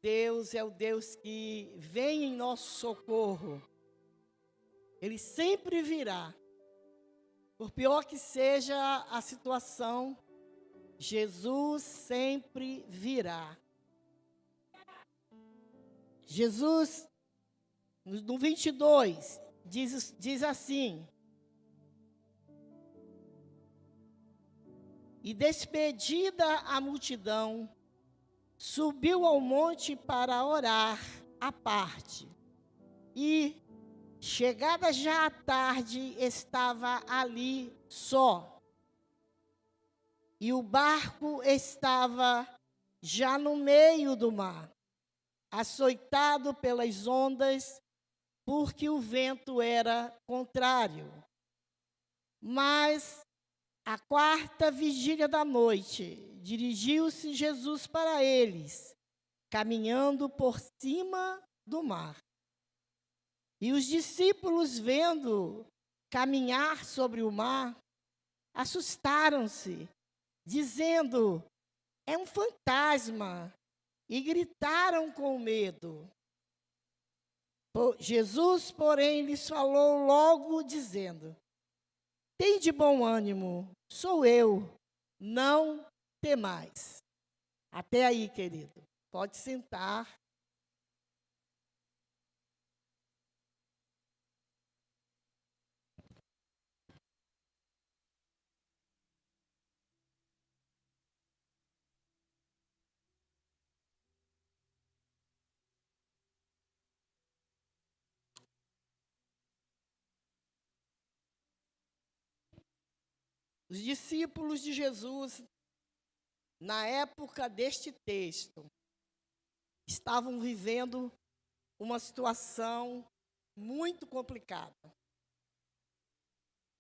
Deus é o Deus que vem em nosso socorro. Ele sempre virá. Por pior que seja a situação, Jesus sempre virá. Jesus, no 22, diz assim: e despedida a multidão, subiu ao monte para orar à parte. E, chegada já a tarde, estava ali só. E o barco estava já no meio do mar, açoitado pelas ondas, porque o vento era contrário. Mas, à quarta vigília da noite, dirigiu-se Jesus para eles, caminhando por cima do mar. E os discípulos, vendo caminhar sobre o mar, assustaram-se, dizendo: é um fantasma, e gritaram com medo. Jesus, porém, lhes falou logo, dizendo: tende bom ânimo, sou eu, não temais. Até aí, querido. Pode sentar. Os discípulos de Jesus, na época deste texto, estavam vivendo uma situação muito complicada.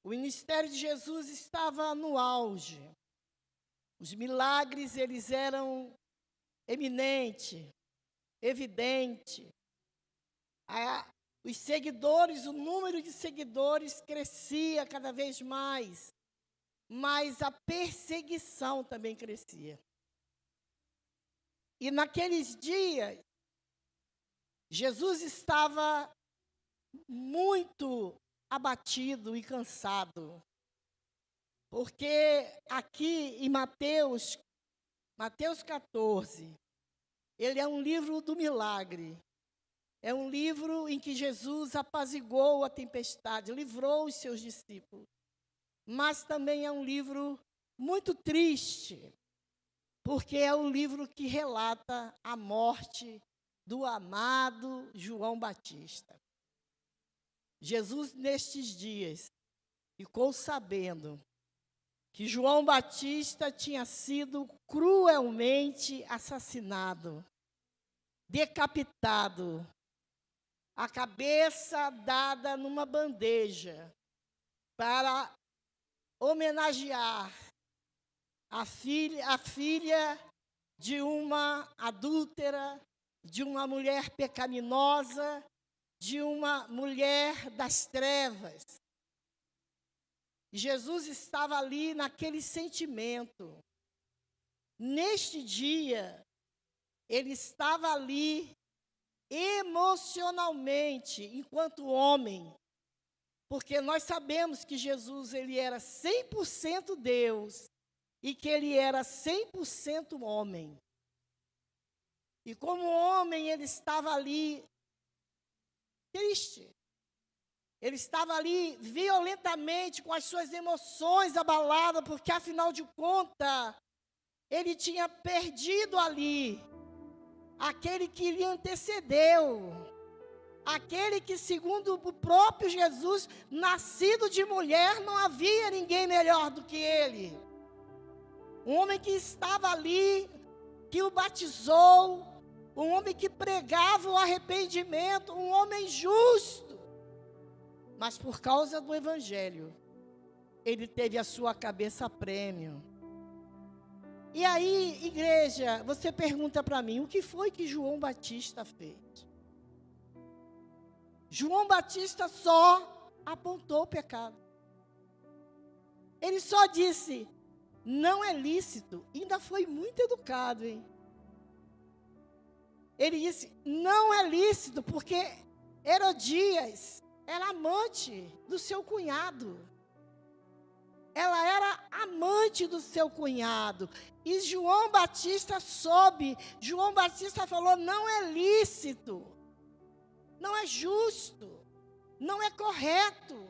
O ministério de Jesus estava no auge. Os milagres, eles eram eminentes, evidentes. Os seguidores, o número de seguidores crescia cada vez mais. Mas a perseguição também crescia. E naqueles dias, Jesus estava muito abatido e cansado. Porque aqui em Mateus 14, ele é um livro do milagre. É um livro em que Jesus apaziguou a tempestade, livrou os seus discípulos. Mas também é um livro muito triste, porque é o livro que relata a morte do amado João Batista. Jesus, nestes dias, ficou sabendo que João Batista tinha sido cruelmente assassinado, decapitado, a cabeça dada numa bandeja para homenagear a filha de uma adúltera, de uma mulher pecaminosa, de uma mulher das trevas. Jesus estava ali naquele sentimento. Neste dia, ele estava ali emocionalmente, enquanto homem, porque nós sabemos que Jesus, ele era 100% Deus e que ele era 100% homem. E como homem, ele estava ali triste. Ele estava ali violentamente, com as suas emoções abaladas, porque, afinal de contas, ele tinha perdido ali aquele que lhe antecedeu. Aquele que, segundo o próprio Jesus, nascido de mulher, não havia ninguém melhor do que ele. Um homem que estava ali, que o batizou, um homem que pregava o arrependimento, um homem justo. Mas por causa do Evangelho, ele teve a sua cabeça a prêmio. E aí, igreja, você pergunta para mim, o que foi que João Batista fez? João Batista só apontou o pecado. Ele só disse, não é lícito. Ainda foi muito educado, hein? Ele disse, não é lícito, porque Herodias era amante do seu cunhado. Ela era amante do seu cunhado. E João Batista soube. João Batista falou, não é lícito. Não é justo. Não é correto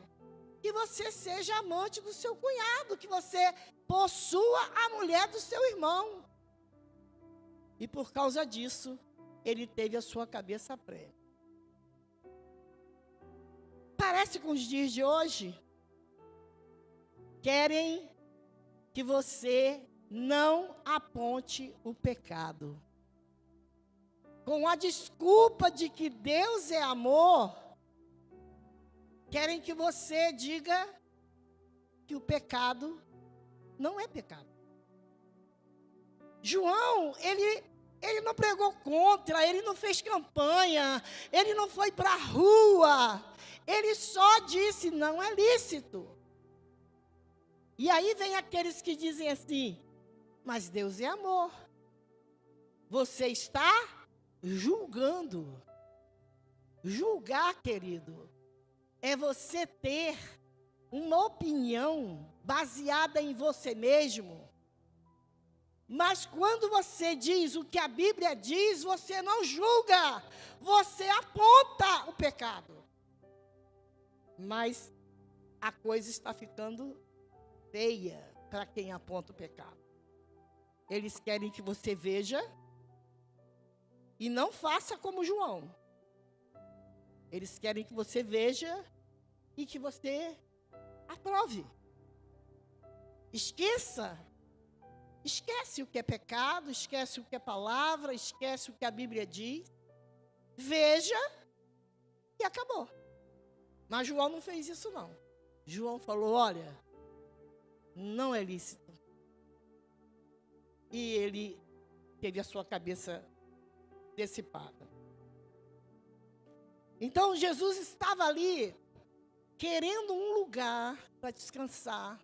que você seja amante do seu cunhado, que você possua a mulher do seu irmão. E por causa disso, ele teve a sua cabeça presa. Parece com os dias de hoje. Querem que você não aponte o pecado. Com a desculpa de que Deus é amor, querem que você diga que o pecado não é pecado. João, ele não pregou contra, ele não fez campanha, ele não foi para a rua, ele só disse, não é lícito. E aí vem aqueles que dizem assim, mas Deus é amor. Você está julgando. Julgar, querido, é você ter uma opinião baseada em você mesmo. Mas quando você diz o que a Bíblia diz, você não julga, você aponta o pecado. Mas a coisa está ficando feia para quem aponta o pecado. Eles querem que você veja e não faça como João. Eles querem que você veja e que você aprove. Esquece o que é pecado, esquece o que é palavra, esquece o que a Bíblia diz. Veja e acabou. Mas João não fez isso não. João falou, olha, não é lícito. E ele teve a sua cabeça dissipada. Então Jesus estava ali querendo um lugar para descansar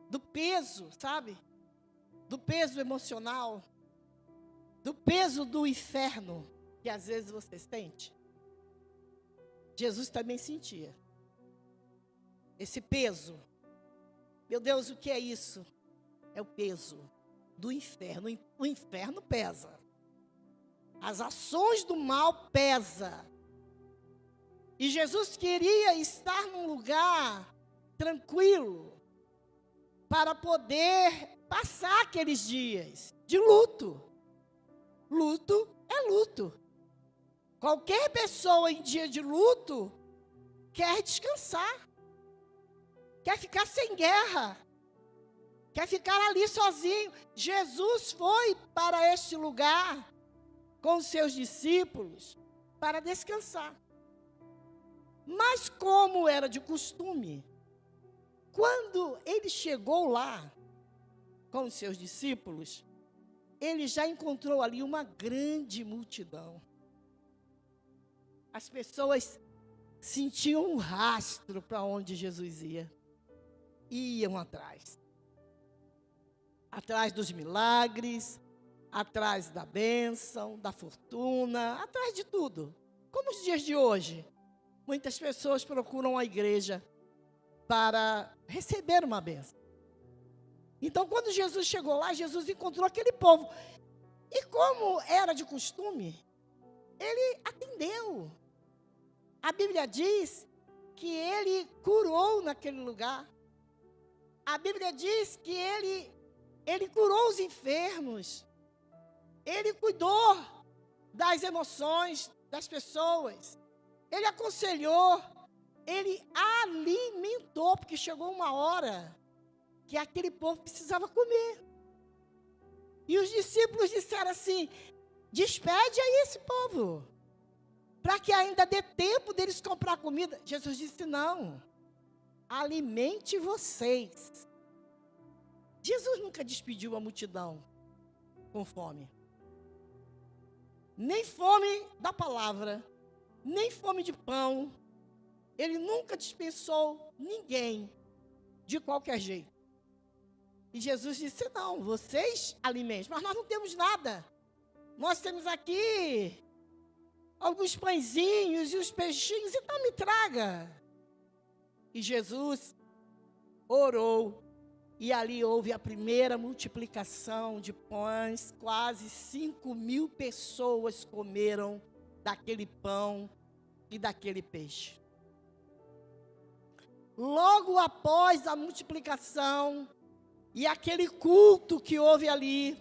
do peso, sabe? Do peso emocional, do peso do inferno que às vezes você sente. Jesus também sentia esse peso. Meu Deus, o que é isso? É o peso do inferno. O inferno pesa. As ações do mal pesam. E Jesus queria estar num lugar tranquilo para poder passar aqueles dias de luto. Luto é luto. Qualquer pessoa em dia de luto quer descansar. Quer ficar sem guerra, quer ficar ali sozinho. Jesus foi para este lugar com os seus discípulos para descansar. Mas como era de costume, quando ele chegou lá com os seus discípulos, ele já encontrou ali uma grande multidão. As pessoas sentiam um rastro para onde Jesus ia. Iam atrás dos milagres, atrás da bênção, da fortuna, atrás de tudo. Como os dias de hoje, muitas pessoas procuram a igreja para receber uma bênção. Então, quando Jesus chegou lá, Jesus encontrou aquele povo. E como era de costume, ele atendeu. A Bíblia diz que ele curou naquele lugar. A Bíblia diz que ele curou os enfermos. Ele cuidou das emoções das pessoas. Ele aconselhou. Ele alimentou, porque chegou uma hora que aquele povo precisava comer. E os discípulos disseram assim, despede aí esse povo, para que ainda dê tempo deles comprar comida. Jesus disse, não. Alimente vocês. Jesus nunca despediu a multidão com fome. Nem fome da palavra, nem fome de pão. Ele nunca dispensou ninguém de qualquer jeito. E Jesus disse, não, vocês alimentem, mas nós não temos nada. Nós temos aqui alguns pãezinhos e os peixinhos, então me traga. E Jesus orou, e ali houve a primeira multiplicação de pães, quase 5.000 pessoas comeram daquele pão e daquele peixe. Logo após a multiplicação e aquele culto que houve ali,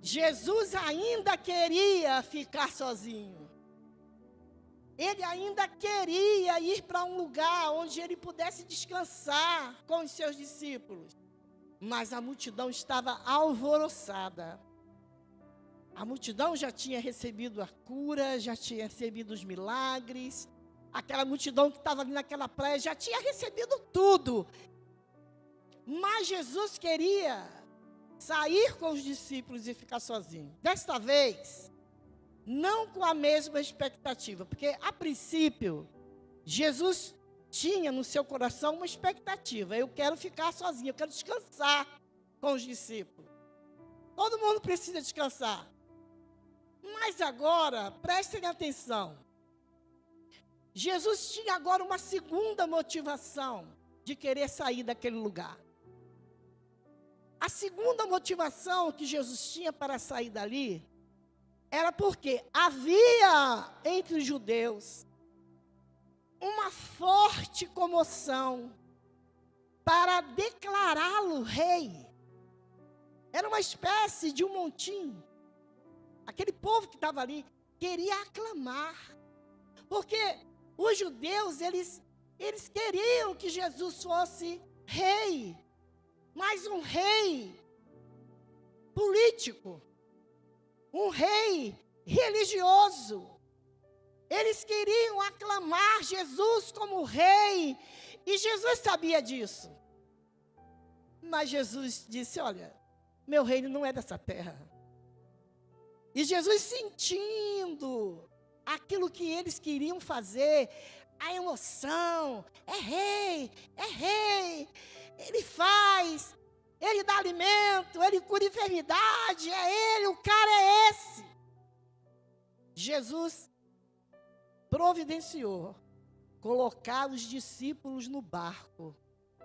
Jesus ainda queria ficar sozinho. Ele ainda queria ir para um lugar onde ele pudesse descansar com os seus discípulos. Mas a multidão estava alvoroçada. A multidão já tinha recebido a cura, já tinha recebido os milagres. Aquela multidão que estava ali naquela praia já tinha recebido tudo. Mas Jesus queria sair com os discípulos e ficar sozinho. Desta vez, não com a mesma expectativa, porque a princípio, Jesus tinha no seu coração uma expectativa. Eu quero ficar sozinho, eu quero descansar com os discípulos. Todo mundo precisa descansar. Mas agora, prestem atenção. Jesus tinha agora uma segunda motivação de querer sair daquele lugar. A segunda motivação que Jesus tinha para sair dali era porque havia entre os judeus uma forte comoção para declará-lo rei. Era uma espécie de um montim. Aquele povo que estava ali queria aclamar, porque os judeus, eles queriam que Jesus fosse rei, mas um rei político, um rei religioso. Eles queriam aclamar Jesus como rei, e Jesus sabia disso. Mas Jesus disse, olha, meu reino não é dessa terra. E Jesus, sentindo aquilo que eles queriam fazer, a emoção, é rei, ele faz, ele dá alimento, ele cura enfermidade, é ele, o cara é esse. Jesus providenciou colocar os discípulos no barco,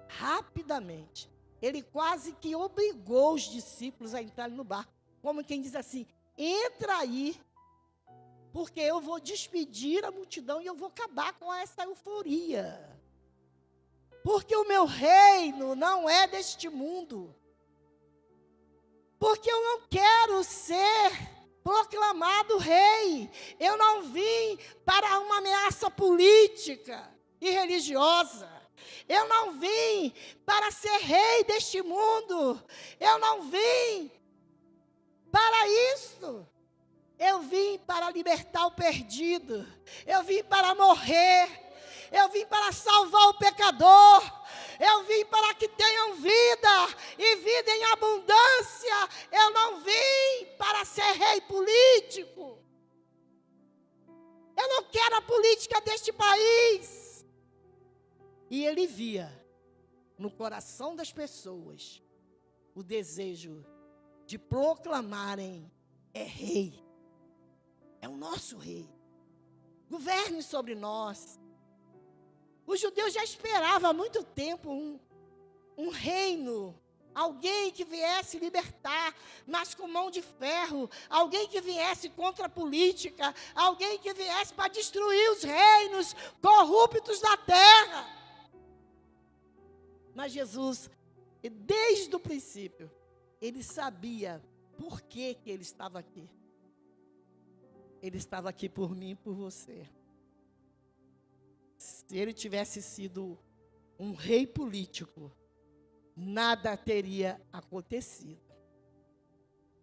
rapidamente. Ele quase que obrigou os discípulos a entrarem no barco, como quem diz assim, entra aí, porque eu vou despedir a multidão e eu vou acabar com essa euforia. Porque o meu reino não é deste mundo. Porque eu não quero ser proclamado rei. Eu não vim para uma ameaça política e religiosa. Eu não vim para ser rei deste mundo. Eu não vim para isso. Eu vim para libertar o perdido. Eu vim para morrer. Eu vim para salvar o pecador. Eu vim para que tenham vida e vida em abundância. Eu não vim para ser rei político. Eu não quero a política deste país. E ele via no coração das pessoas o desejo de proclamarem, é rei. É o nosso rei. Governe sobre nós. Os judeus já esperavam há muito tempo um reino, alguém que viesse libertar, mas com mão de ferro, alguém que viesse contra a política, alguém que viesse para destruir os reinos corruptos da terra. Mas Jesus, desde o princípio, ele sabia por que ele estava aqui. Ele estava aqui por mim e por você. Se ele tivesse sido um rei político, nada teria acontecido.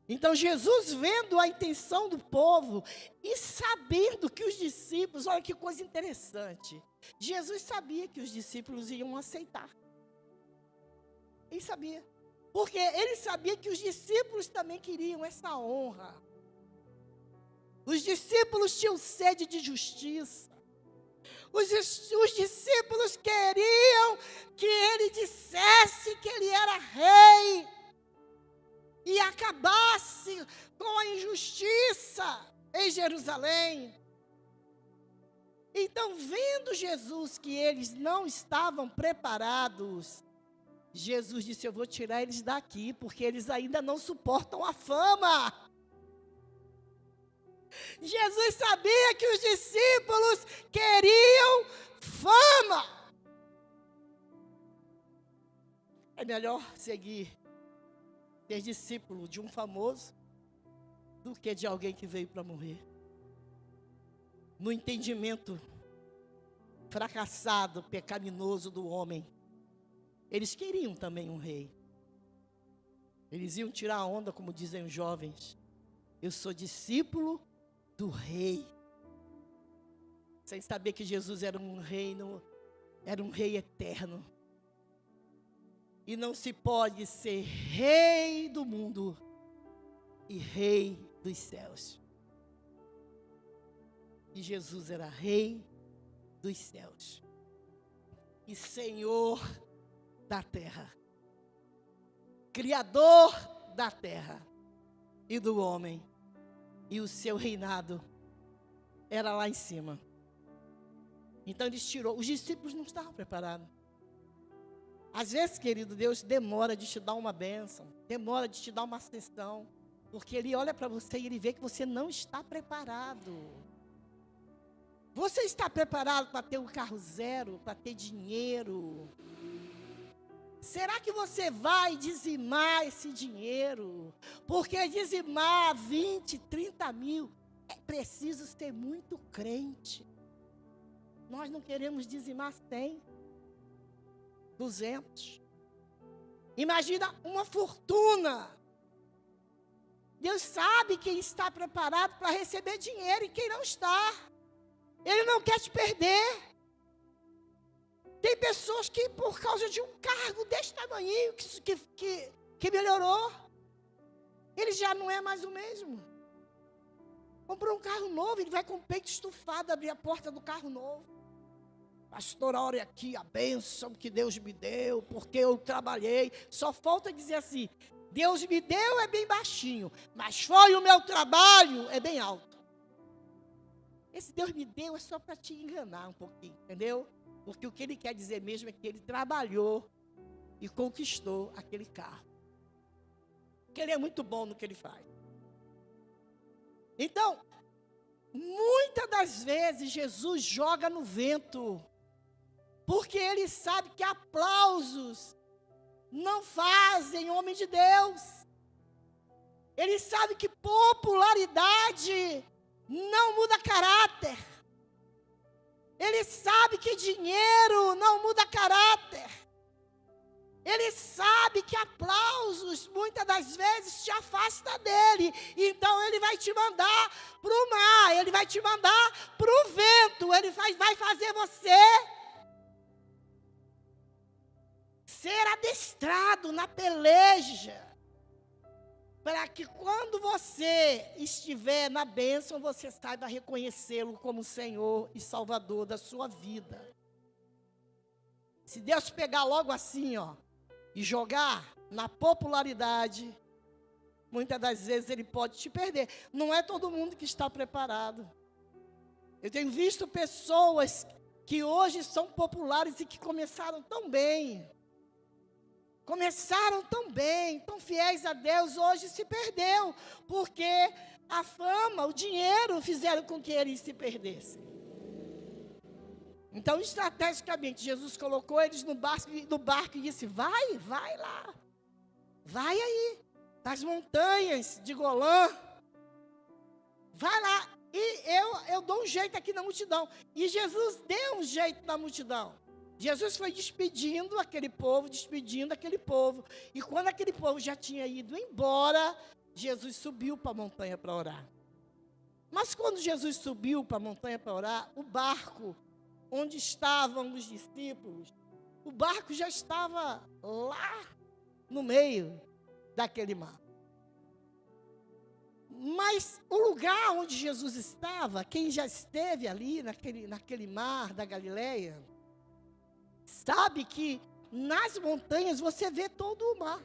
Então Jesus, vendo a intenção do povo e sabendo que os discípulos, olha que coisa interessante, Jesus sabia que os discípulos iam aceitar. Ele sabia, porque ele sabia que os discípulos também queriam essa honra. Os discípulos tinham sede de justiça. Os discípulos queriam que ele dissesse que ele era rei. e acabasse com a injustiça em Jerusalém. Então, vendo Jesus que eles não estavam preparados, Jesus disse: eu vou tirar eles daqui, porque eles ainda não suportam a fama. Jesus sabia que os discípulos queriam fama. É melhor ser discípulo de um famoso do que de alguém que veio para morrer. No entendimento fracassado, pecaminoso do homem, eles queriam também um rei. Eles iam tirar a onda, como dizem os jovens. Eu sou discípulo do rei. Sem saber que Jesus era um rei eterno. E não se pode ser rei do mundo e rei dos céus. E Jesus era rei dos céus e Senhor da terra, Criador da terra e do homem. E o seu reinado era lá em cima. Então ele tirou. Os discípulos não estavam preparados. Às vezes, querido, Deus demora de te dar uma bênção, demora de te dar uma ascensão, porque Ele olha para você e Ele vê que você não está preparado. Você está preparado para ter um carro zero, para ter dinheiro? Será que você vai dizimar esse dinheiro? Porque dizimar 20, 30 mil, é preciso ser muito crente. Nós não queremos dizimar 100, 200. Imagina uma fortuna. Deus sabe quem está preparado para receber dinheiro e quem não está. Ele não quer te perder. Tem pessoas que, por causa de um cargo desse tamanho, que melhorou, ele já não é mais o mesmo. Comprou um carro novo, ele vai com o peito estufado abrir a porta do carro novo. Pastor, olha aqui a bênção que Deus me deu, porque eu trabalhei. Só falta dizer assim: Deus me deu é bem baixinho, mas foi o meu trabalho, é bem alto. Esse Deus me deu é só para te enganar um pouquinho, entendeu? Porque o que ele quer dizer mesmo é que ele trabalhou e conquistou aquele carro. Porque ele é muito bom no que ele faz. Então, muitas das vezes Jesus joga no vento, porque ele sabe que aplausos não fazem homem de Deus. Ele sabe que popularidade não muda caráter. Ele sabe que dinheiro não muda caráter. Ele sabe que aplausos, muitas das vezes, te afasta dele. Então, ele vai te mandar para o mar, ele vai te mandar para o vento. Ele vai fazer você ser adestrado na peleja, para que quando você estiver na bênção, você saiba reconhecê-lo como Senhor e Salvador da sua vida. Se Deus pegar logo assim, e jogar na popularidade, muitas das vezes Ele pode te perder. Não é todo mundo que está preparado. Eu tenho visto pessoas que hoje são populares e que começaram tão bem. Começaram tão bem, tão fiéis a Deus, hoje se perdeu, porque a fama, o dinheiro fizeram com que eles se perdessem. Então, estrategicamente, Jesus colocou eles no barco e disse: vai lá, vai aí, das montanhas de Golã, vai lá, e eu dou um jeito aqui na multidão. E Jesus deu um jeito na multidão. Jesus foi despedindo aquele povo. E quando aquele povo já tinha ido embora, Jesus subiu para a montanha para orar. Mas quando Jesus subiu para a montanha para orar, o barco onde estavam os discípulos, o barco já estava lá no meio daquele mar. Mas o lugar onde Jesus estava, quem já esteve ali naquele mar da Galileia, sabe que nas montanhas você vê todo o mar.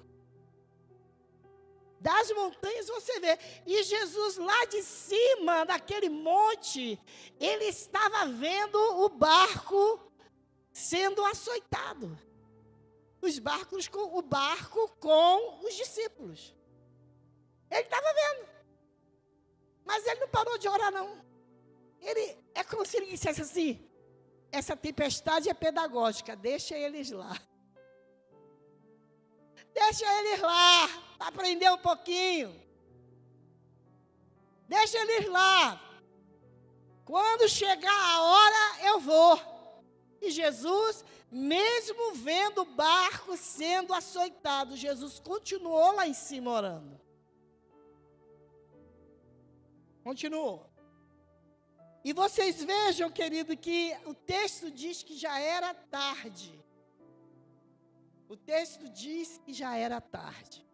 Das montanhas você vê. E Jesus lá de cima, daquele monte, ele estava vendo o barco sendo açoitado. O barco com os discípulos. Ele estava vendo. Mas ele não parou de orar, não. É como se ele dissesse assim: essa tempestade é pedagógica, deixa eles lá. Deixa eles lá, para aprender um pouquinho. Deixa eles lá. Quando chegar a hora, eu vou. E Jesus, mesmo vendo o barco sendo açoitado, Jesus continuou lá em cima orando. Continuou. E vocês vejam, querido, que o texto diz que já era tarde. O texto diz que já era tarde.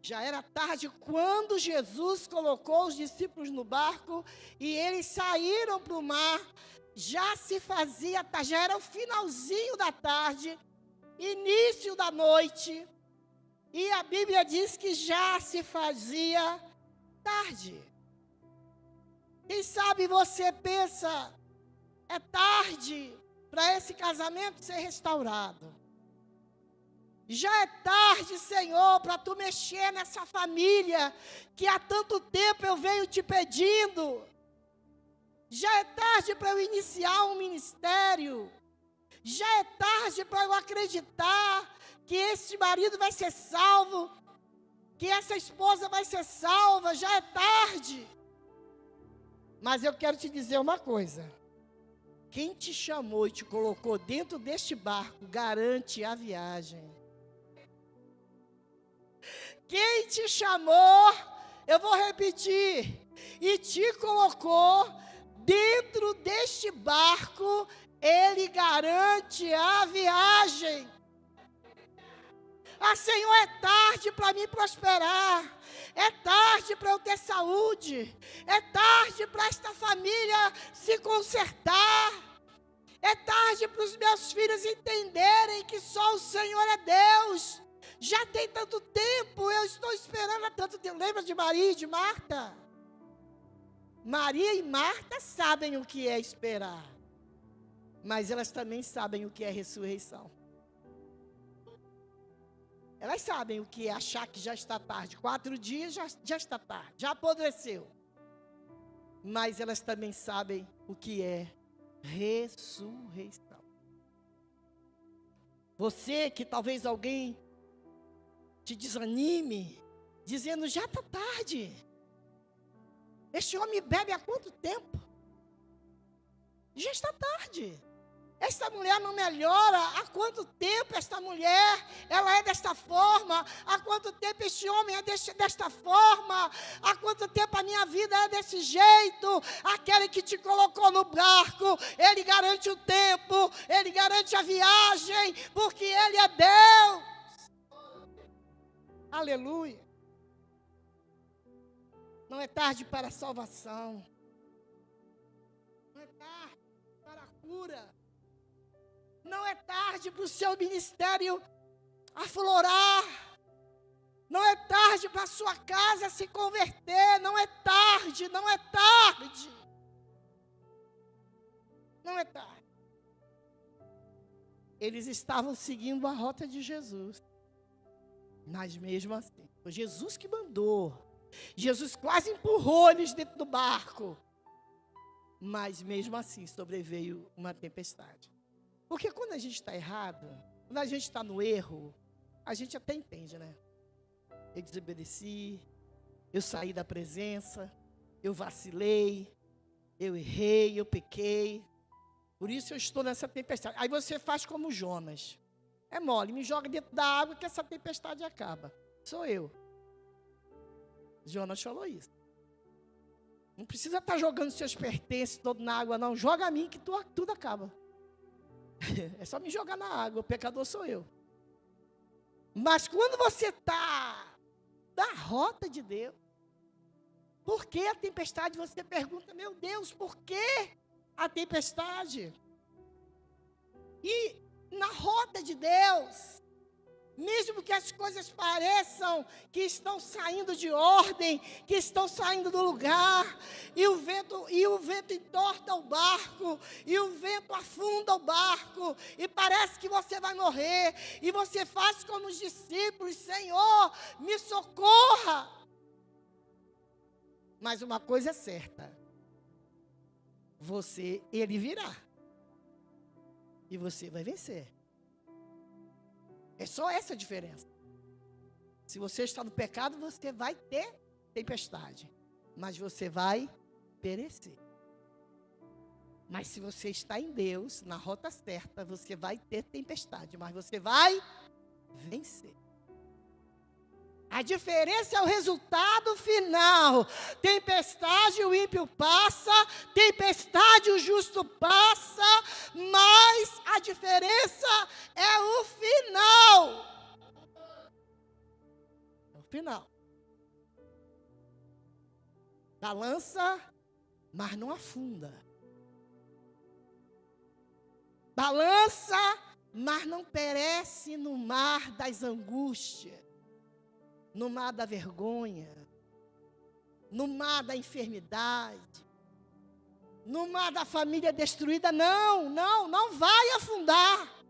Já era tarde quando Jesus colocou os discípulos no barco e eles saíram para o mar. Já se fazia tarde, já era o finalzinho da tarde, início da noite. E a Bíblia diz que já se fazia tarde. Quem sabe você pensa, é tarde para esse casamento ser restaurado. Já é tarde, Senhor, para tu mexer nessa família que há tanto tempo eu venho te pedindo. Já é tarde para eu iniciar um ministério. Já é tarde para eu acreditar que esse marido vai ser salvo, que essa esposa vai ser salva. Já é tarde. Mas eu quero te dizer uma coisa. Quem te chamou e te colocou dentro deste barco garante a viagem. Quem te chamou, eu vou repetir, e te colocou dentro deste barco, ele garante a viagem. Ah, Senhor, é tarde para mim prosperar. É tarde para eu ter saúde. É tarde para esta família se consertar. É tarde para os meus filhos entenderem que só o Senhor é Deus. Já tem tanto tempo, eu estou esperando há tanto tempo. Lembra de Maria e de Marta? Maria e Marta sabem o que é esperar. Mas elas também sabem o que é ressurreição. Elas sabem o que é achar que já está tarde. 4 dias já está tarde, já apodreceu. Mas elas também sabem o que é ressurreição. Você que talvez alguém te desanime, dizendo, já está tarde. Este homem bebe há quanto tempo? Já está tarde. Esta mulher não melhora. Há quanto tempo esta mulher, ela é desta forma? Há quanto tempo este homem é desta forma? Há quanto tempo a minha vida é desse jeito? Aquele que te colocou no barco, ele garante o tempo, ele garante a viagem, porque ele é Deus. Aleluia. Não é tarde para a salvação. Não é tarde para a cura. Não é tarde para o seu ministério aflorar. Não é tarde para a sua casa se converter. Não é tarde, não é tarde. Não é tarde. Eles estavam seguindo a rota de Jesus. Mas mesmo assim, foi Jesus que mandou. Jesus quase empurrou eles dentro do barco. Mas mesmo assim sobreveio uma tempestade. Porque quando a gente está errado, quando a gente está no erro, a gente até entende, né? Eu desobedeci, eu saí da presença, eu vacilei, eu errei, eu pequei. Por isso eu estou nessa tempestade. Aí você faz como Jonas. É mole, me joga dentro da água que essa tempestade acaba. Sou eu. Jonas falou isso. Não precisa estar jogando seus pertences todo na água, não. Joga a mim que tudo acaba. É só me jogar na água, o pecador sou eu. Mas quando você está na rota de Deus, por que a tempestade? Você pergunta, meu Deus, por que a tempestade? E na rota de Deus, mesmo que as coisas pareçam que estão saindo de ordem, que estão saindo do lugar, e o vento entorta o barco, e o vento afunda o barco, e parece que você vai morrer, e você faz como os discípulos: Senhor, me socorra. Mas uma coisa é certa: ele virá, e você vai vencer. É só essa a diferença. Se você está no pecado, você vai ter tempestade, mas você vai perecer. Mas se você está em Deus, na rota certa, você vai ter tempestade, mas você vai vencer. A diferença é o resultado final. Tempestade, o ímpio passa, tempestade, o justo passa, mas a diferença é o final. É o final. Balança, mas não afunda. Balança, mas não perece no mar das angústias, no mar da vergonha, no mar da enfermidade, no mar da família destruída. Não vai afundar.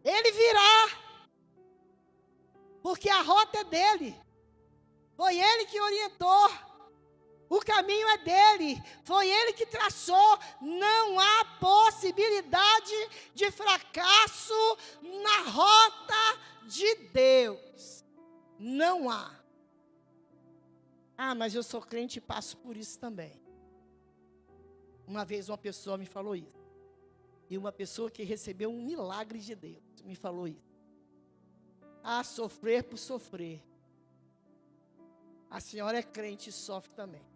Ele virá, porque a rota é dele. Foi ele que orientou. O caminho é dele. Foi ele que traçou. Não há possibilidade de fracasso na rota de Deus. Não há. Mas eu sou crente e passo por isso também. Uma vez uma pessoa me falou isso. E uma pessoa que recebeu um milagre de Deus me falou isso. Sofrer por sofrer. A senhora é crente e sofre também.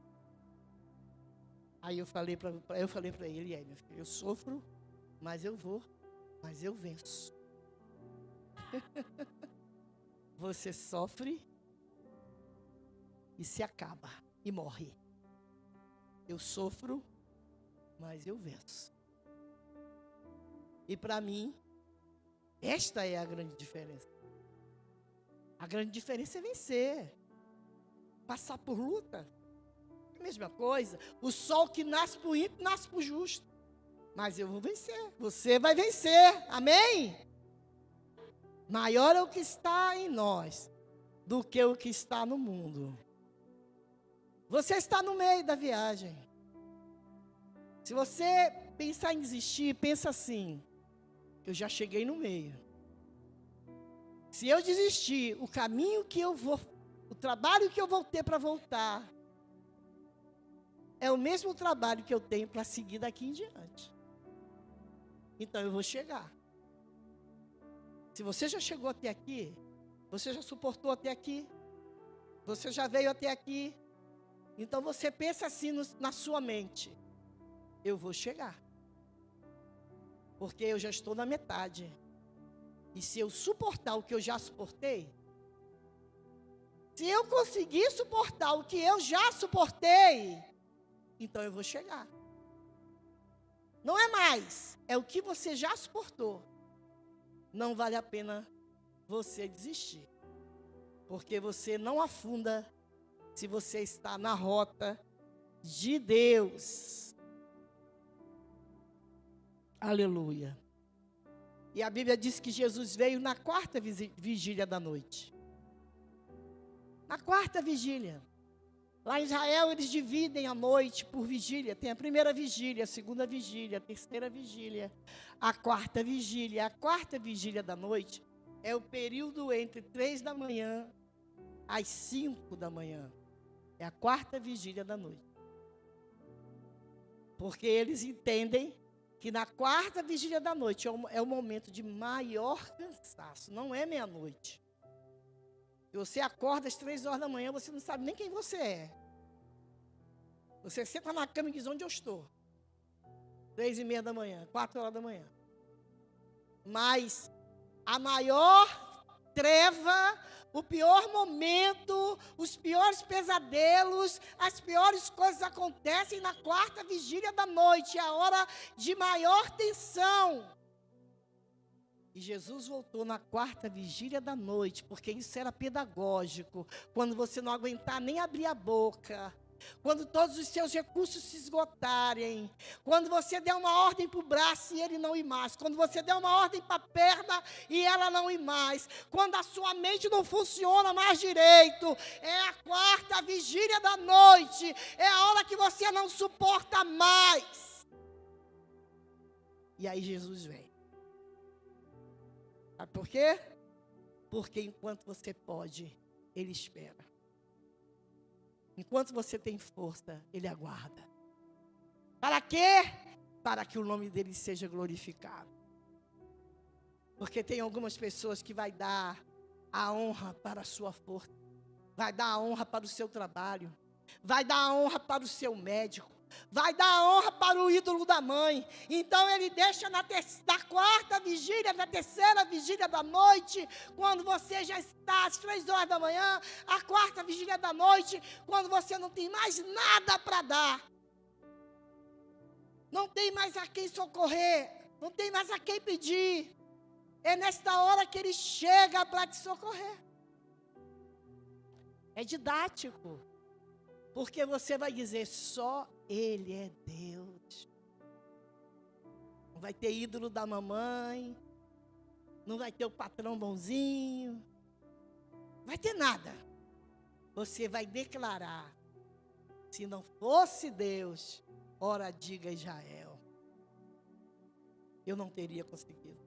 Aí eu falei para ele: meu filho, eu sofro, mas eu venço. Você sofre e se acaba e morre. Eu sofro, mas eu venço. E para mim, esta é a grande diferença. A grande diferença é vencer. Passar por luta. É a mesma coisa. O sol que nasce para o ímpio, nasce para o justo. Mas eu vou vencer. Você vai vencer. Amém? Maior é o que está em nós do que o que está no mundo. Você está no meio da viagem. Se você pensar em desistir, pensa assim: eu já cheguei no meio. Se eu desistir, o caminho que eu vou, o trabalho que eu vou ter para voltar, é o mesmo trabalho que eu tenho para seguir daqui em diante. Então eu vou chegar. Se você já chegou até aqui, você já suportou até aqui, você já veio até aqui, então você pensa assim na sua mente: eu vou chegar. Porque eu já estou na metade. E se eu suportar o que eu já suportei, se eu conseguir suportar o que eu já suportei, então eu vou chegar. Não é mais, é o que você já suportou. Não vale a pena você desistir. Porque você não afunda se você está na rota de Deus. Aleluia. E a Bíblia diz que Jesus veio na quarta vigília da noite. Na quarta vigília. Lá em Israel eles dividem a noite por vigília. Tem a primeira vigília, a segunda vigília, a terceira vigília, a quarta vigília. A quarta vigília da noite é o período entre 3 da manhã às 5 da manhã. É a quarta vigília da noite. Porque eles entendem que na quarta vigília da noite é o momento de maior cansaço. Não é meia-noite. Se você acorda às 3 horas da manhã, você não sabe nem quem você é. Você senta na cama e diz: onde eu estou? 3:30 da manhã, 4 horas da manhã. Mas a maior treva, o pior momento, os piores pesadelos, as piores coisas acontecem na quarta vigília da noite. É a hora de maior tensão. E Jesus voltou na 4ª vigília da noite, porque isso era pedagógico. Quando você não aguentar nem abrir a boca, quando todos os seus recursos se esgotarem, quando você der uma ordem para o braço e ele não ir mais, quando você der uma ordem para a perna e ela não ir mais, quando a sua mente não funciona mais direito, é a 4ª vigília da noite, é a hora que você não suporta mais. E aí Jesus vem. Sabe por quê? Porque enquanto você pode, Ele espera. Enquanto você tem força, Ele aguarda. Para quê? Para que o nome dEle seja glorificado. Porque tem algumas pessoas que vai dar a honra para a sua força, vai dar a honra para o seu trabalho, vai dar a honra para o seu médico, vai dar a honra para o ídolo da mãe. Então ele deixa na 4ª vigília, na 3ª vigília da noite, quando você já está às 3 horas da manhã, a 4ª vigília da noite, quando você não tem mais nada para dar, não tem mais a quem socorrer, não tem mais a quem pedir. É nesta hora que ele chega para te socorrer. É didático. Porque você vai dizer, só Ele é Deus. Não vai ter ídolo da mamãe, não vai ter o patrão bonzinho, não vai ter nada. Você vai declarar, se não fosse Deus, ora diga Israel, eu não teria conseguido.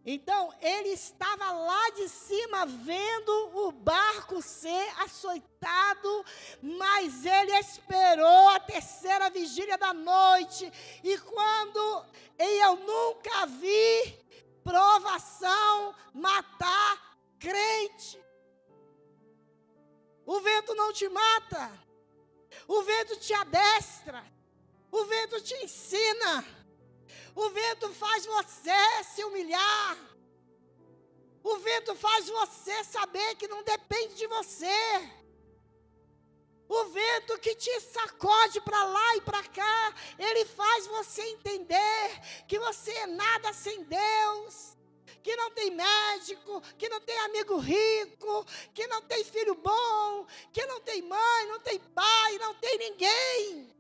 Então, ele estava lá de cima vendo o barco ser açoitado, mas ele esperou a 3ª vigília da noite. E eu nunca vi provação matar crente. O vento não te mata, o vento te adestra, o vento te ensina. O vento faz você se humilhar. O vento faz você saber que não depende de você. O vento que te sacode para lá e para cá, ele faz você entender que você é nada sem Deus. Que não tem médico, que não tem amigo rico, que não tem filho bom, que não tem mãe, não tem pai, não tem ninguém.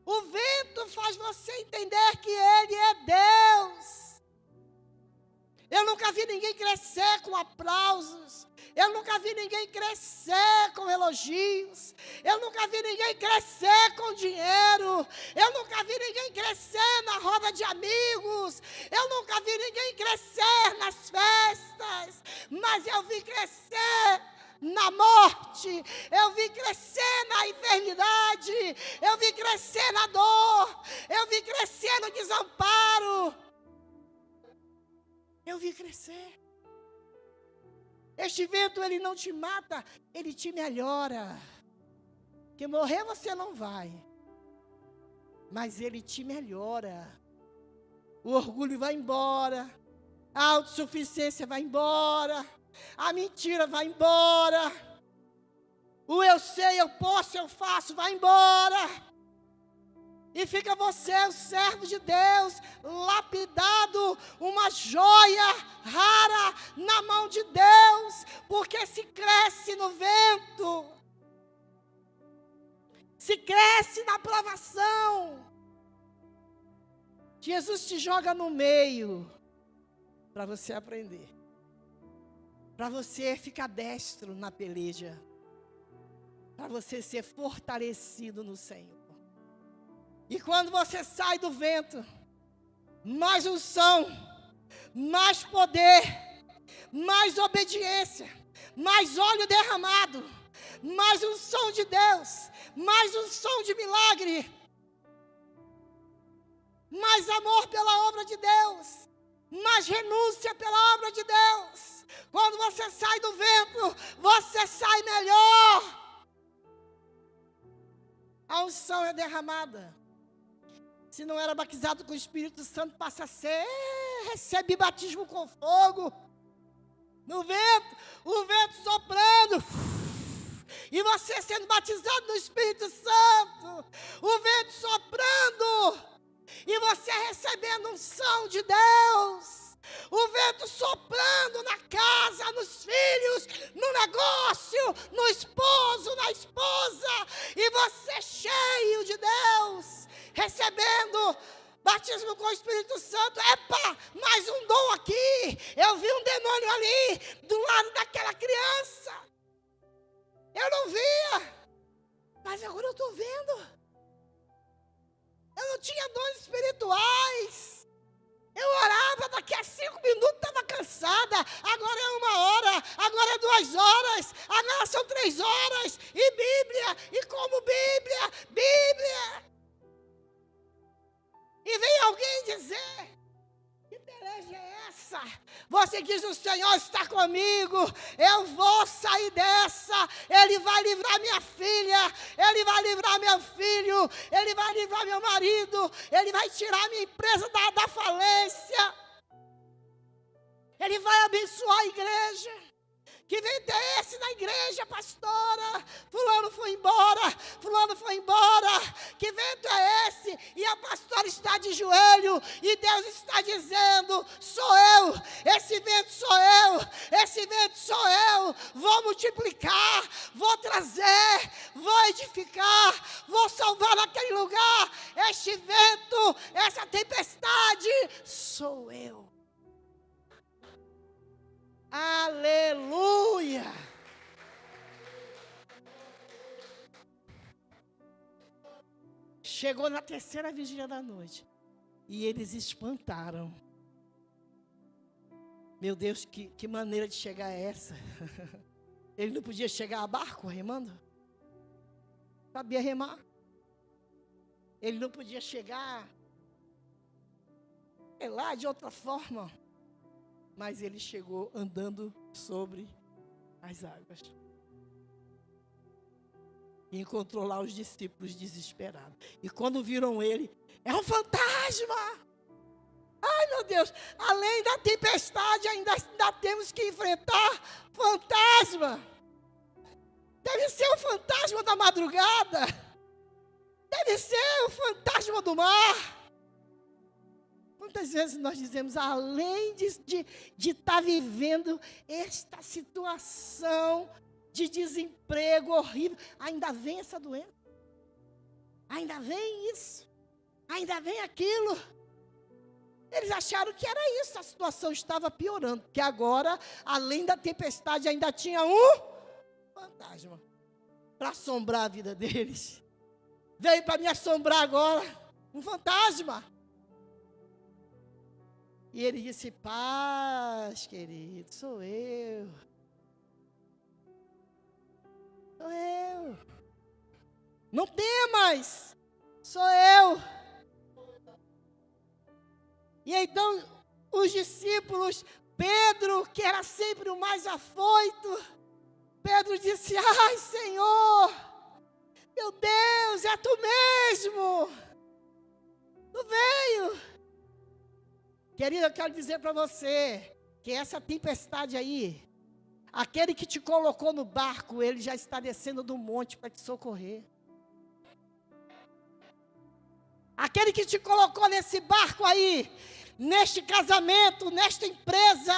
O vento faz você entender que Ele é Deus. Eu nunca vi ninguém crescer com aplausos. Eu nunca vi ninguém crescer com elogios. Eu nunca vi ninguém crescer com dinheiro. Eu nunca vi ninguém crescer na roda de amigos. Eu nunca vi ninguém crescer nas festas. Mas eu vi crescer na morte, eu vi crescer na enfermidade, eu vi crescer na dor, eu vi crescer no desamparo. Eu vi crescer. Este vento, ele não te mata, ele te melhora. Porque morrer você não vai, mas ele te melhora. O orgulho vai embora, a autossuficiência vai embora, a mentira vai embora. O eu sei, eu posso, eu faço, vai embora. E fica você, o servo de Deus, lapidado, uma joia rara na mão de Deus. Porque se cresce no vento, se cresce na provação. Jesus te joga no meio para você aprender. Para você ficar destro na peleja, para você ser fortalecido no Senhor. E quando você sai do vento, mais unção, mais poder, mais obediência, mais óleo derramado, mais unção de Deus, mais unção de milagre, mais amor pela obra de Deus, mais renúncia pela obra de Deus. Quando você sai do vento, você sai melhor. A unção é derramada. Se não era batizado com o Espírito Santo, passa a ser. Recebe batismo com fogo. No vento, o vento soprando. E você sendo batizado no Espírito Santo. O vento soprando. E você recebendo unção de Deus. O vento soprando na casa, nos filhos, no negócio, no esposo, na esposa. E você cheio de Deus, recebendo batismo com o Espírito Santo. Epa, mais um dom aqui. Eu vi um demônio ali, do lado daquela criança. Eu não via, mas agora eu estou vendo. Eu não tinha dons espirituais. Eu orava, daqui a 5 minutos estava cansada. Agora é 1 hora, agora é 2 horas, agora são 3 horas. E Bíblia, e como Bíblia. E vem alguém dizer: que peleja é essa? Você diz: o Senhor está comigo, eu vou sair dessa. Ele vai livrar minha filha, Ele vai livrar meu filho, Ele vai livrar meu marido, Ele vai tirar minha empresa da falência. Ele vai abençoar a igreja. Que vento é esse na igreja, pastora? Fulano foi embora, fulano foi embora. Que vento é esse? E a pastora está de joelho e Deus está dizendo: sou eu, esse vento sou eu, esse vento sou eu. Vou multiplicar, vou trazer, vou edificar, vou salvar naquele lugar. Este vento, essa tempestade, sou eu. Aleluia! Chegou na 3ª vigília da noite e eles espantaram. Meu Deus, que maneira de chegar é essa? Ele não podia chegar a barco remando? Sabia remar? Ele não podia chegar, sei lá, de outra forma. Mas ele chegou andando sobre as águas. E encontrou lá os discípulos desesperados. E quando viram ele: é um fantasma! Ai, meu Deus, além da tempestade, ainda temos que enfrentar fantasma. Deve ser o fantasma da madrugada. Deve ser o fantasma do mar. Quantas vezes nós dizemos: além de estar vivendo esta situação de desemprego horrível, ainda vem essa doença, ainda vem isso, ainda vem aquilo. Eles acharam que era isso, a situação estava piorando, porque agora, além da tempestade, ainda tinha um fantasma para assombrar a vida deles. Veio para me assombrar agora, um fantasma. E ele disse: paz, querido, sou eu. Sou eu. Não temas, sou eu. E então os discípulos, Pedro, que era sempre o mais afoito, Pedro disse: ai, Senhor, meu Deus, é tu mesmo. Tu veio. Querido, eu quero dizer para você que essa tempestade aí, aquele que te colocou no barco, ele já está descendo do monte para te socorrer. Aquele que te colocou nesse barco aí, neste casamento, nesta empresa,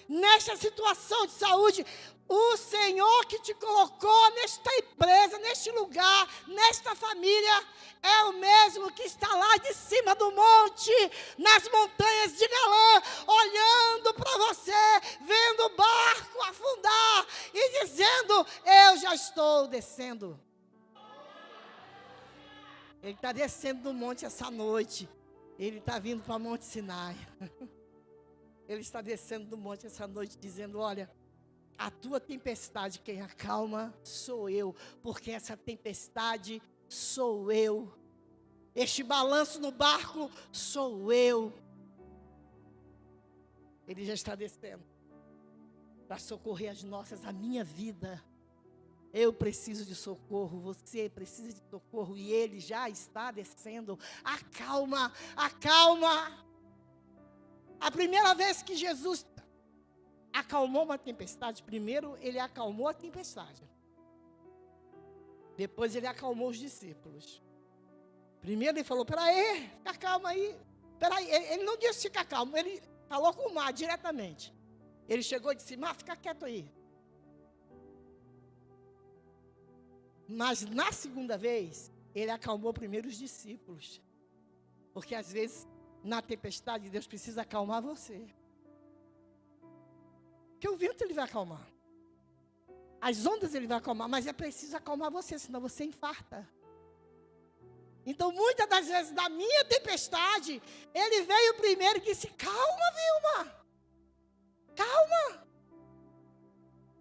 nesta situação de saúde, o Senhor que te colocou nesta empresa, neste lugar, nesta família, é o mesmo que está lá de cima do monte, nas montanhas de Galã, olhando para você, vendo o barco afundar e dizendo: eu já estou descendo. Ele está descendo do monte essa noite. Ele está vindo para Monte Sinai. Ele está descendo do monte essa noite dizendo: olha, a tua tempestade, quem acalma sou eu, porque essa tempestade sou eu. Este balanço no barco sou eu. Ele já está descendo para socorrer a minha vida. Eu preciso de socorro, você precisa de socorro e ele já está descendo. Acalma, acalma. A primeira vez que Jesus acalmou uma tempestade, primeiro ele acalmou a tempestade. Depois ele acalmou os discípulos. Primeiro ele falou: peraí, fica calma aí. Peraí, ele não disse ficar calmo, ele falou com o mar diretamente. Ele chegou e disse, mar, fica quieto aí. Mas na segunda vez, ele acalmou primeiro os discípulos. Porque às vezes, na tempestade, Deus precisa acalmar você. Porque o vento ele vai acalmar. As ondas ele vai acalmar, mas é preciso acalmar você, senão você infarta. Então, muitas das vezes, na minha tempestade, ele veio primeiro e disse, calma, Vilma. Calma.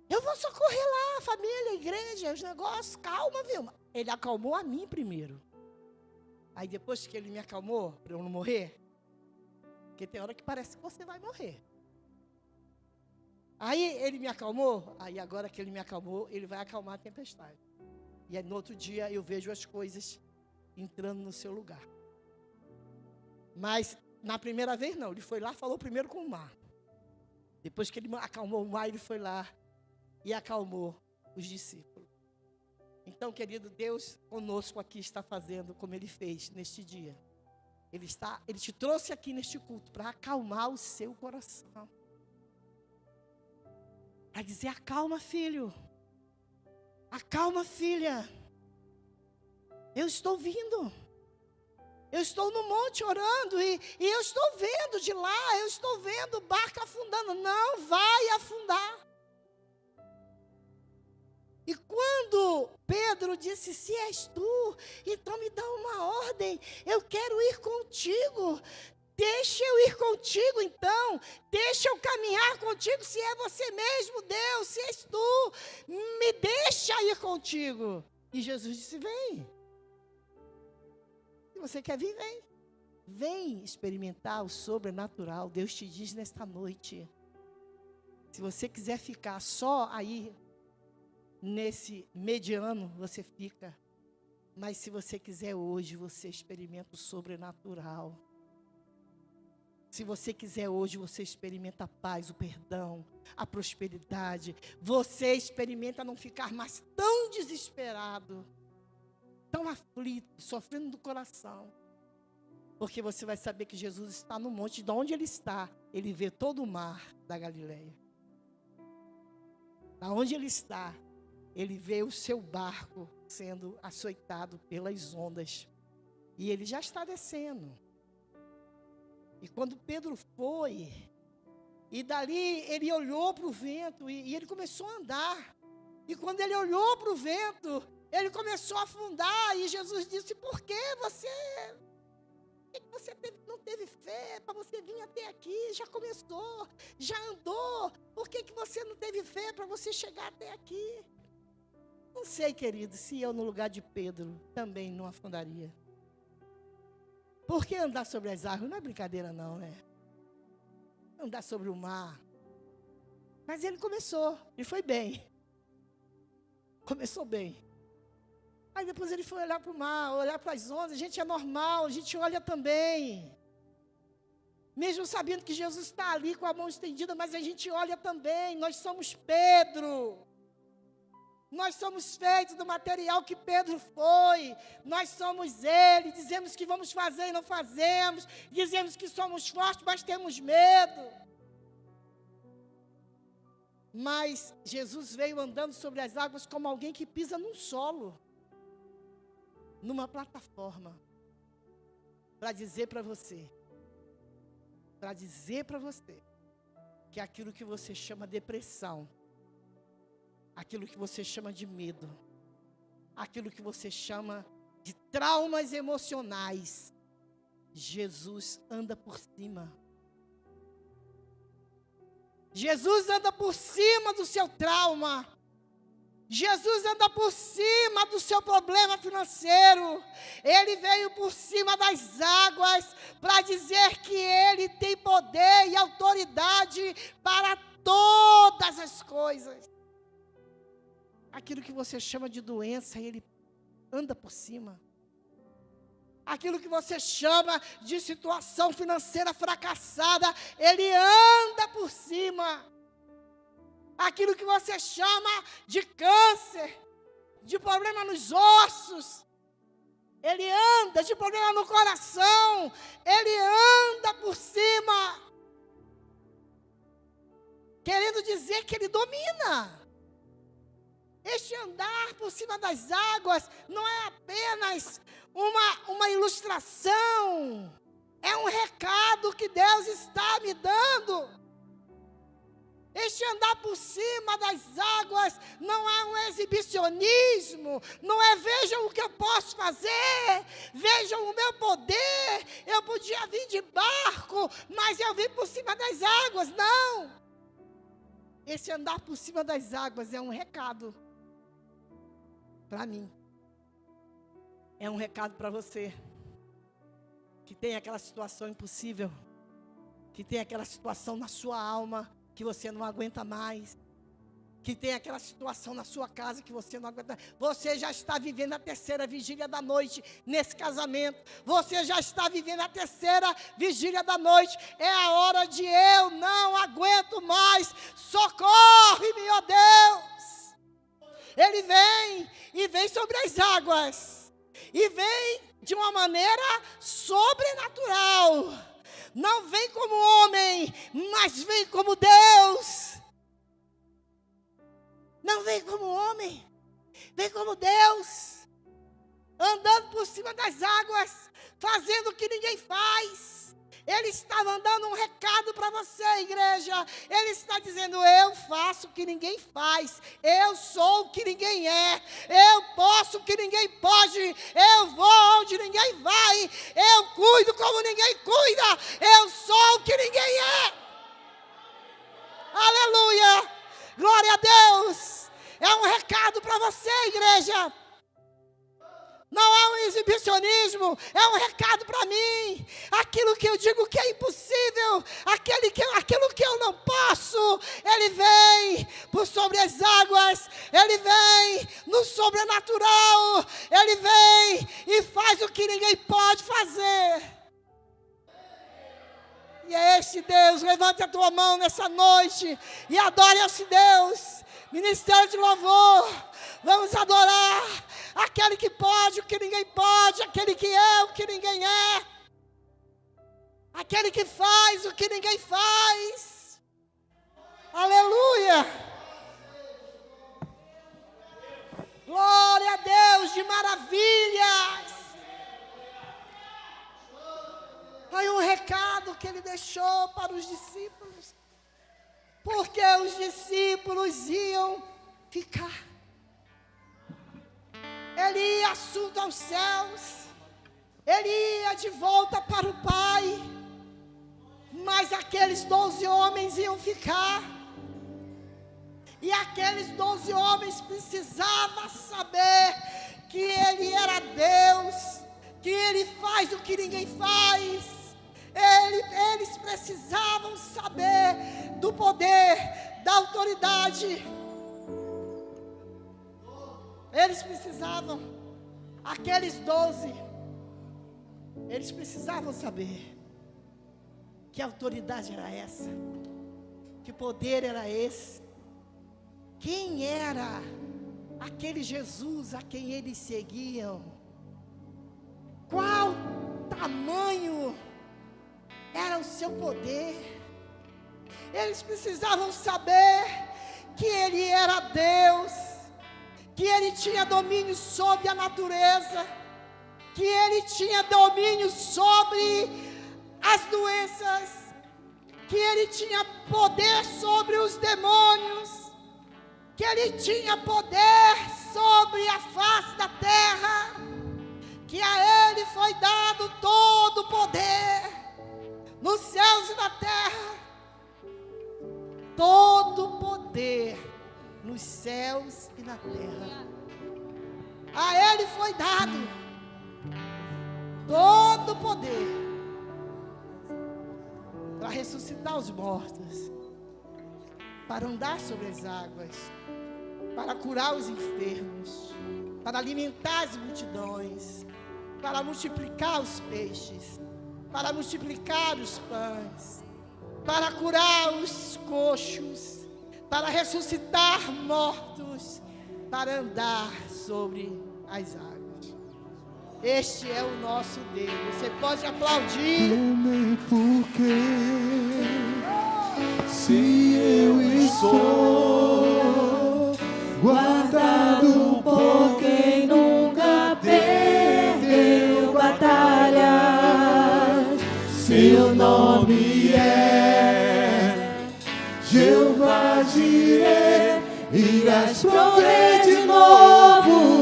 Eu vou socorrer lá, a família, a igreja, os negócios. Calma, Vilma. Ele acalmou a mim primeiro. Aí depois que ele me acalmou, para eu não morrer, porque tem hora que parece que você vai morrer. Aí ele me acalmou, aí agora que ele me acalmou, ele vai acalmar a tempestade. E aí no outro dia eu vejo as coisas entrando no seu lugar. Mas na primeira vez não, ele foi lá, falou primeiro com o mar. Depois que ele acalmou o mar, ele foi lá e acalmou os discípulos. Então, querido, Deus conosco aqui está fazendo como Ele fez neste dia. Ele te trouxe aqui neste culto para acalmar o seu coração. Para dizer, acalma, filho. Acalma, filha. Eu estou vindo. Eu estou no monte orando e eu estou vendo de lá, eu estou vendo o barco afundando. Não vai afundar. E quando Pedro disse, se és tu, então me dá uma ordem, eu quero ir contigo. Deixa eu ir contigo então, deixa eu caminhar contigo, se é você mesmo, Deus, se és tu, me deixa ir contigo. E Jesus disse, vem. Se você quer vir, vem. Vem experimentar o sobrenatural, Deus te diz nesta noite. Se você quiser ficar só aí, nesse mediano, você fica. Mas se você quiser hoje, você experimenta o sobrenatural. Se você quiser hoje, você experimenta a paz, o perdão, a prosperidade. Você experimenta não ficar mais tão desesperado, tão aflito, sofrendo do coração. Porque você vai saber que Jesus está no monte, de onde Ele está, Ele vê todo o mar da Galileia. Da onde Ele está, Ele vê o seu barco sendo açoitado pelas ondas. E Ele já está descendo. E quando Pedro foi, e dali ele olhou para o vento, e ele começou a andar. E quando ele olhou para o vento, ele começou a afundar. E Jesus disse, por que você não teve fé para você vir até aqui? Já começou, já andou. Por que você não teve fé para você chegar até aqui? Não sei, querido, se eu no lugar de Pedro também não afundaria. Porque andar sobre as águas não é brincadeira não, né? Andar sobre o mar. Mas ele começou, e foi bem. Começou bem. Aí depois ele foi olhar para o mar, olhar para as ondas. Gente, é normal, a gente olha também. Mesmo sabendo que Jesus está ali com a mão estendida, mas a gente olha também. Nós somos Pedro. Nós somos feitos do material que Pedro foi. Nós somos ele. Dizemos que vamos fazer e não fazemos. Dizemos que somos fortes, mas temos medo. Mas Jesus veio andando sobre as águas como alguém que pisa num solo, numa plataforma, para dizer para você, que aquilo que você chama depressão, aquilo que você chama de medo, aquilo que você chama de traumas emocionais, Jesus anda por cima. Jesus anda por cima do seu trauma. Jesus anda por cima do seu problema financeiro. Ele veio por cima das águas para dizer que Ele tem poder e autoridade para todas as coisas. Aquilo que você chama de doença, Ele anda por cima. Aquilo que você chama de situação financeira fracassada, Ele anda por cima. Aquilo que você chama de câncer, de problema nos ossos, Ele anda de problema no coração. Ele anda por cima. Querendo dizer que ele domina. Este andar por cima das águas não é apenas uma ilustração. É um recado que Deus está me dando. Este andar por cima das águas não é um exibicionismo, não é vejam o que eu posso fazer, vejam o meu poder, eu podia vir de barco, mas eu vim por cima das águas, não. Esse andar por cima das águas é um recado para mim, é um recado para você, que tem aquela situação impossível, que tem aquela situação na sua alma, que você não aguenta mais, que tem aquela situação na sua casa que você não aguenta. Você já está vivendo a terceira vigília da noite nesse casamento. Você já está vivendo a terceira vigília da noite. É a hora de eu não aguento mais. Socorre-me, ó Deus. Ele vem e vem sobre as águas. E vem de uma maneira sobrenatural. Não vem como homem, mas vem como Deus. Não vem como homem, vem como Deus. Andando por cima das águas, fazendo o que ninguém faz. Ele está mandando um recado para você, igreja. Ele está dizendo, eu faço o que ninguém faz. Eu sou o que ninguém é. Eu posso o que ninguém pode. Eu vou onde ninguém vai. Eu cuido como ninguém cuida. Eu sou o que ninguém é. Aleluia. Glória a Deus. É um recado para você, igreja. Não é um exibicionismo, é um recado para mim. Aquilo que eu digo que é impossível, aquilo que eu não posso, Ele vem por sobre as águas, Ele vem no sobrenatural, Ele vem e faz o que ninguém pode fazer. E é este Deus, levante a tua mão nessa noite e adore esse Deus. Ministério de louvor, vamos adorar aquele que pode o que ninguém pode, aquele que é o que ninguém é, aquele que faz o que ninguém faz. Aleluia! Glória a Deus de maravilhas! Foi um recado que ele deixou para os discípulos, porque os discípulos iam ficar. Ele ia assunto aos céus, ele ia de volta para o Pai, mas aqueles 12 homens iam ficar, e aqueles 12 homens precisavam saber que Ele era Deus, que Ele faz o que ninguém faz. Eles precisavam saber do poder, da autoridade. Eles precisavam, aqueles 12, eles precisavam saber que autoridade era essa, que poder era esse, quem era aquele Jesus a quem eles seguiam, qual tamanho era o seu poder. Eles precisavam saber que Ele era Deus, que Ele tinha domínio sobre a natureza, que Ele tinha domínio sobre as doenças, que Ele tinha poder sobre os demônios, que Ele tinha poder sobre a face da terra, que a Ele foi dado todo o poder, nos céus e na terra, todo o poder, nos céus e na terra, a Ele foi dado todo o poder, para ressuscitar os mortos, para andar sobre as águas, para curar os enfermos, para alimentar as multidões, para multiplicar os peixes, para multiplicar os pães, para curar os coxos, para ressuscitar mortos, para andar sobre as águas. Este é o nosso Deus. Você pode aplaudir. Porque se eu estou guardado por quem nunca perdeu batalhas, seu nome é Jeová Jireh, irás prover de novo.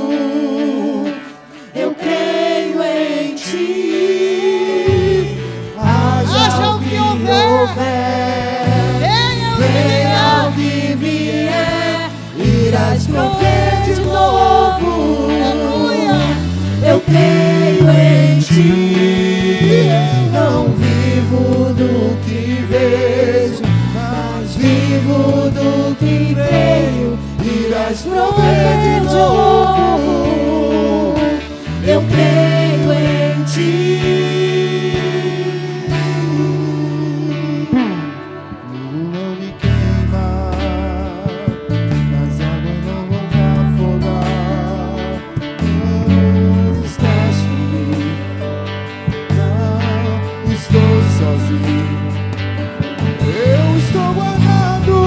Eu creio em ti. Haja o que houver, venha o que vier, irás prover de novo. Eu creio em ti. Não vivo do que vejo, mas vivo do que creio, irás prover de novo. Eu creio em ti. Não me queima, mas água não vão me afogar. Deus está comigo, não estou sozinho. Eu estou guardado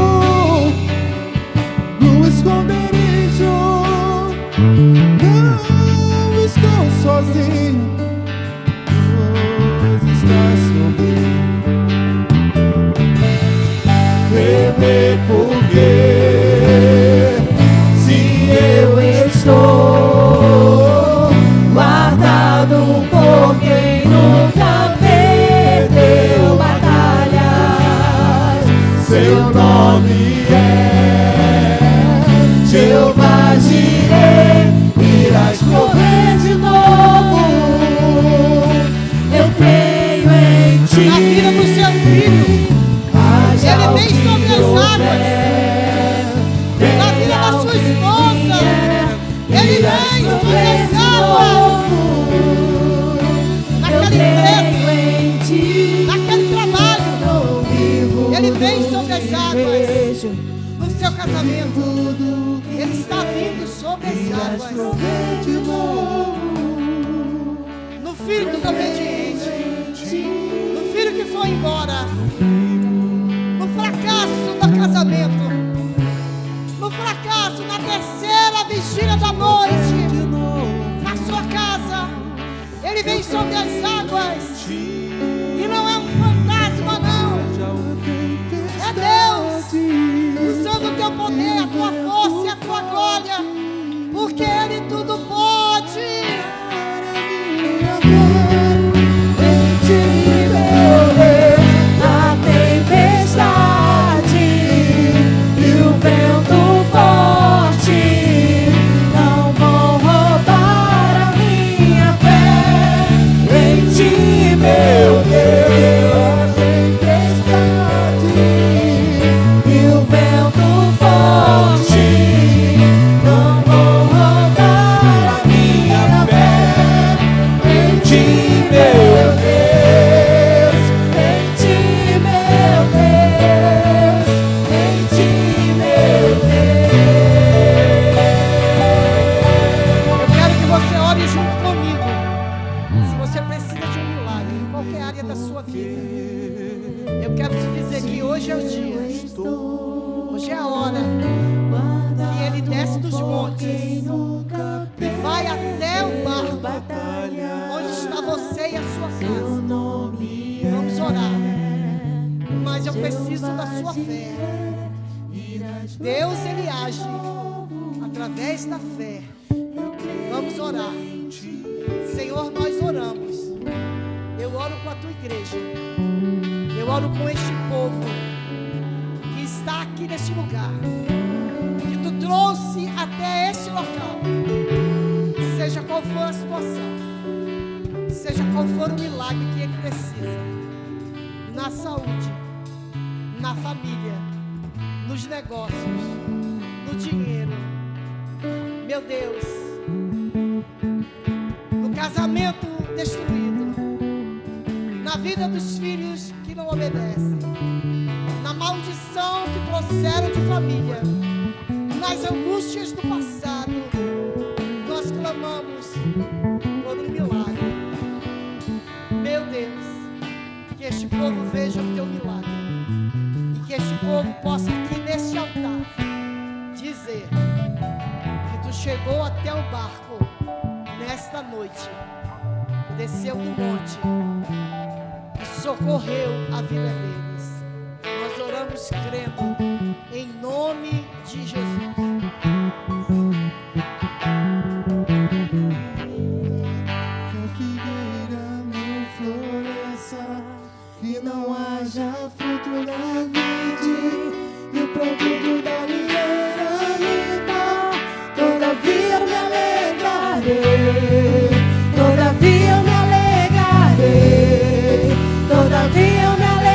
no esconderijo. Não estou sozinho, Deus está comigo. Temer porque se eu estou guardado por quem nunca perdeu batalhas, seu nome é Jeová Jireh, irás prover de novo. Eu creio em ti. Na vida do seu filho, ele vem sobre as águas. Na vida da sua esposa, ele vem sobre as águas. Naquela empresa, naquele trabalho, ele vem sobre as águas. No seu casamento, ele está vindo sobre as águas. No filho desobediente, no filho que foi embora, no fracasso do casamento, no fracasso na terceira vigília da noite, na sua casa, ele vem sobre as águas. E não é um fantasma, não. É Deus usando o teu poder, a tua força e a tua glória, porque Ele tudo pode. A tempestade e o vento forte não vão roubar a minha fé em ti, meu Deus. A tempestade e o vento forte não vão roubar a minha fé em ti, meu Deus. Em ti, meu Deus. Em ti, meu Eu quero que você ore junto comigo. Se você precisa de um milagre em qualquer área da sua vida, eu quero te dizer que hoje é o dia. Hoje é a hora que Ele desce dos montes e vai até o barco onde está você e a sua casa. Vamos orar. Mas eu preciso da sua fé. Deus, Ele age através da fé. Vamos orar. Senhor, nós oramos. Eu oro com a tua igreja. Eu oro com este povo que está aqui neste lugar, que tu trouxe até este local. Seja qual for a situação, seja qual for o milagre que ele precisa, na saúde, na família, nos negócios, no dinheiro, meu Deus, no casamento destruído, na vida dos filhos que não obedecem, na maldição que trouxeram de família, nas angústias do passado, nós clamamos por um milagre. desceu do monte e socorreu a vida deles. Nós oramos crendo em nome de Jesus. Que a figueira não floresça, que não haja fruto na vide, e o produto da oliveira limpa. Todavia eu me alegrarei, todavia eu me alegrarei, todavia eu me alegrarei.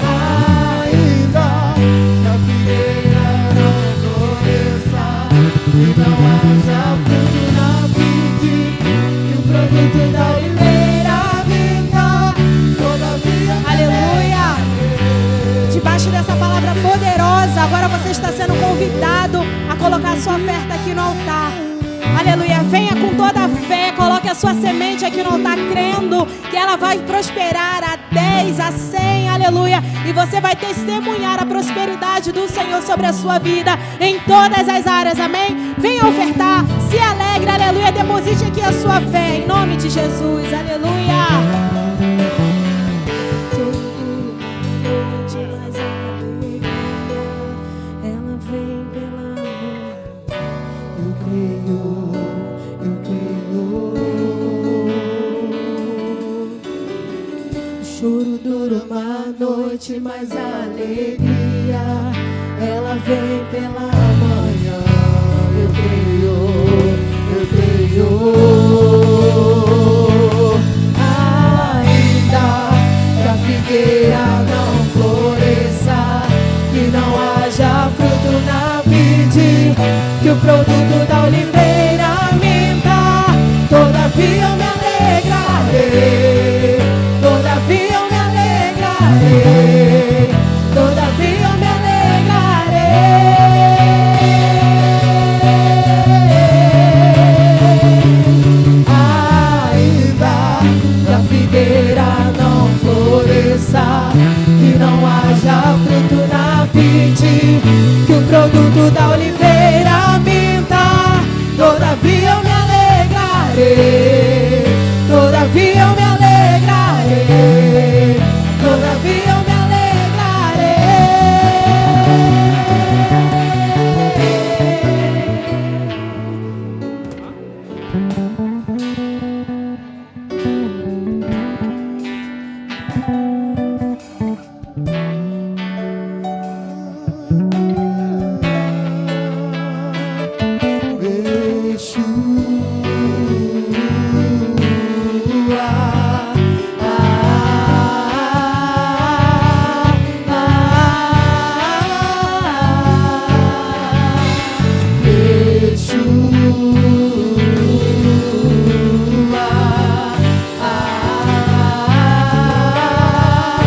Ainda que a figueira não floresça, e não haja fruto na vide, e o produto da oliveira vinga, todavia eu me Aleluia! Debaixo dessa palavra poderosa, agora você está sendo convidado a colocar a sua oferta aqui no altar. Aleluia! Venha com toda a fé, coloque a sua semente aqui no altar, crendo que ela vai prosperar a 10, a 100, aleluia! E você vai testemunhar a prosperidade do Senhor sobre a sua vida em todas as áreas, amém? Venha ofertar, se alegre, aleluia! Deposite aqui a sua fé, em nome de Jesus, aleluia! Ela vem pela manhã. Eu creio, eu creio. O choro dura uma noite, mas a alegria ela vem pela manhã. Eu creio, eu creio.